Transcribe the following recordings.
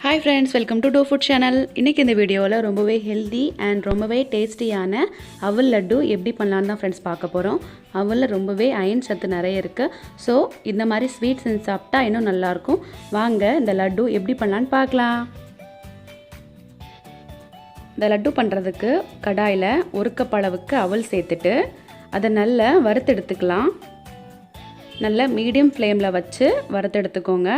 Hi friends, welcome to Do Food channel. இன்னைக்கு இந்த வீடியோல ரொம்பவே ஹெல்தி and ரொம்பவே டேஸ்டியான அவல் லட்டு எப்படி பண்ணலாம்னு தான் फ्रेंड्स பார்க்க போறோம். அவல்ல ரொம்பவே அயன் சத்து நிறைய இருக்கு. சோ இந்த மாதிரி ஸ்வீட் செஞ்சு சாப்பிட்டா இன்னும் நல்லா இருக்கும். வாங்க இந்த லட்டு எப்படி பண்ணலாம்னு பார்க்கலாம். இந்த லட்டு பண்றதுக்கு கடாயில 1 கப் அளவுக்கு அவல் சேர்த்துட்டு அதை நல்லா வறுத்து எடுத்துக்கலாம். நல்ல மீடியம் ஃப்ளேம்ல வச்சு வறுத்து எடுத்துக்கோங்க.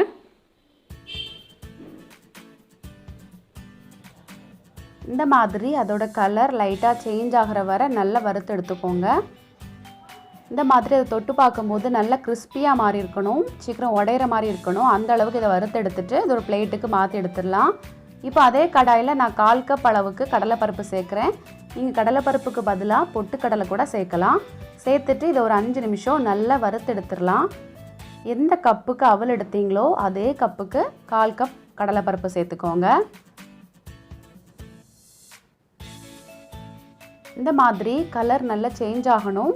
இந்த மாதிரி அதோட கலர் லைட்டா சேஞ்ச் ஆகுற வரை நல்லா வறுத்து எடுத்துக்கோங்க. இந்த மாதிரி அதை தொட்டு பார்க்கும்போது நல்லா கிறிஸ்பியா மாறி இருக்கணும், சீக்கிரம் உடையிற மாதிரி இருக்கணும். அந்த அளவுக்கு இதை வறுத்து எடுத்துட்டு இது ஒரு பிளேட்டுக்கு மாற்றி எடுத்துடலாம். இப்போ அதே கடாயில் நான் 1/4 கப் அளவுக்கு கடலைப்பருப்பு சேர்க்குறேன். நீங்கள் கடலைப்பருப்புக்கு பதிலாக பொட்டுக்கடலை கூட சேர்க்கலாம். சேர்த்துட்டு இதை ஒரு 5 நிமிஷம் நல்லா வறுத்து எடுத்துடலாம். எந்த கப்புக்கு அவல் எடுத்தீங்களோ அதே கப்புக்கு 1/4 கப் கடலைப்பருப்பு சேர்த்துக்கோங்க. இந்த மாதிரி கலர் நல்லா சேஞ்ச் ஆகணும்,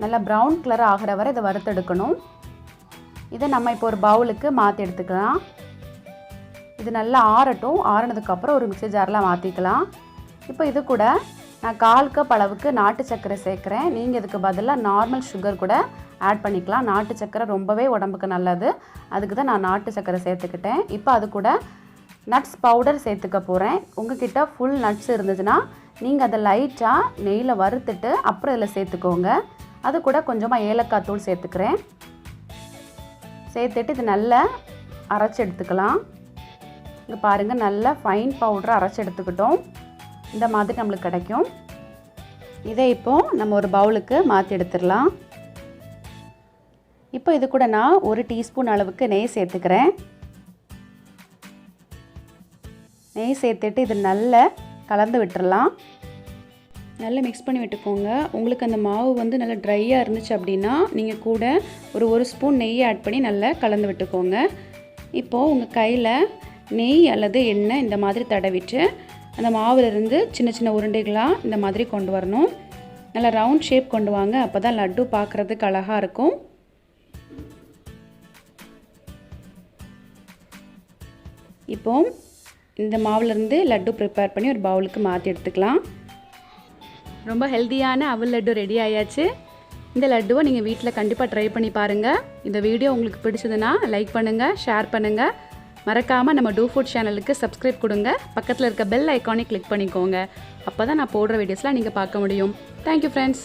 நல்லா ப்ரௌன் கலர் ஆகிற வரை இதை வறுத்தெடுக்கணும். இதை நம்ம இப்போ ஒரு பவுலுக்கு மாற்றி எடுத்துக்கலாம். இது நல்லா ஆறட்டும். ஆறினதுக்கப்புறம் ஒரு மிக்ஸி ஜாரில் மாற்றிக்கலாம். இப்போ இது கூட நான் 1/4 கப் அளவுக்கு நாட்டு சர்க்கரை சேர்க்குறேன். நீங்கள் இதுக்கு பதிலாக நார்மல் சுகர் கூட ஆட் பண்ணிக்கலாம். நாட்டு சர்க்கரை ரொம்பவே உடம்புக்கு நல்லது, அதுக்கு தான் நான் நாட்டு சர்க்கரை சேர்த்துக்கிட்டேன். இப்போ அது கூட நட்ஸ் பவுடர் சேர்த்துக்க போகிறேன். உங்ககிட்ட ஃபுல் நட்ஸ் இருந்துச்சுன்னா நீங்கள் அதை லைட்டாக நெய்யில் வறுத்துட்டு அப்புறம் இதில் சேர்த்துக்கோங்க. அது கூட கொஞ்சமாக ஏலக்காய் தூள் சேர்த்துக்கிறேன். சேர்த்துட்டு இது நல்லா அரைச்சி எடுத்துக்கலாம். இங்கே பாருங்கள், நல்லா ஃபைன் பவுடரை அரைச்சி எடுத்துக்கிட்டோம். இந்த மாதிரி நம்மளுக்கு கிடைக்கும். இதை இப்போது நம்ம ஒரு பவுலுக்கு மாற்றி எடுத்துடலாம். இப்போ இது கூட நான் 1 டீஸ்பூன் அளவுக்கு நெய் சேர்த்துக்கிறேன். நெய் சேர்த்துட்டு இது நல்லா கலந்து விட்டுறலாம். நல்லா மிக்ஸ் பண்ணி விட்டுக்கோங்க. உங்களுக்கு அந்த மாவு வந்து நல்லா ட்ரையாக இருந்துச்சு அப்படின்னா நீங்கள் கூட ஒரு ஸ்பூன் நெய் ஆட் பண்ணி நல்லா கலந்து விட்டுக்கோங்க. இப்போது உங்கள் கையில் நெய் அல்லது எண்ணெய் இந்த மாதிரி தடவிட்டு அந்த மாவுலேருந்து சின்ன சின்ன உருண்டைகளாக இந்த மாதிரி கொண்டு வரணும். நல்லா ரவுண்ட் ஷேப் கொண்டு வாங்க, அப்போ தான் லட்டு பார்க்குறதுக்கு அழகாக இருக்கும். இப்போது இந்த மாவுலேருந்து லட்டு ப்ரிப்பேர் பண்ணி ஒரு பவுலுக்கு மாற்றி எடுத்துக்கலாம். ரொம்ப ஹெல்த்தியான அவல் லட்டு ரெடி ஆயாச்சு. இந்த லட்டுவை நீங்கள் வீட்டில் கண்டிப்பாக ட்ரை பண்ணி பாருங்கள். இந்த வீடியோ உங்களுக்கு பிடிச்சதுன்னா லைக் பண்ணுங்கள், ஷேர் பண்ணுங்கள். மறக்காமல் நம்ம டூ ஃபுட் சேனலுக்கு சப்ஸ்கிரைப் கொடுங்க. பக்கத்தில் இருக்க பெல் ஐக்கானை கிளிக் பண்ணிக்கோங்க. அப்போ தான் நான் போடுற வீடியோஸ்லாம் நீங்கள் பார்க்க முடியும். Thank you friends.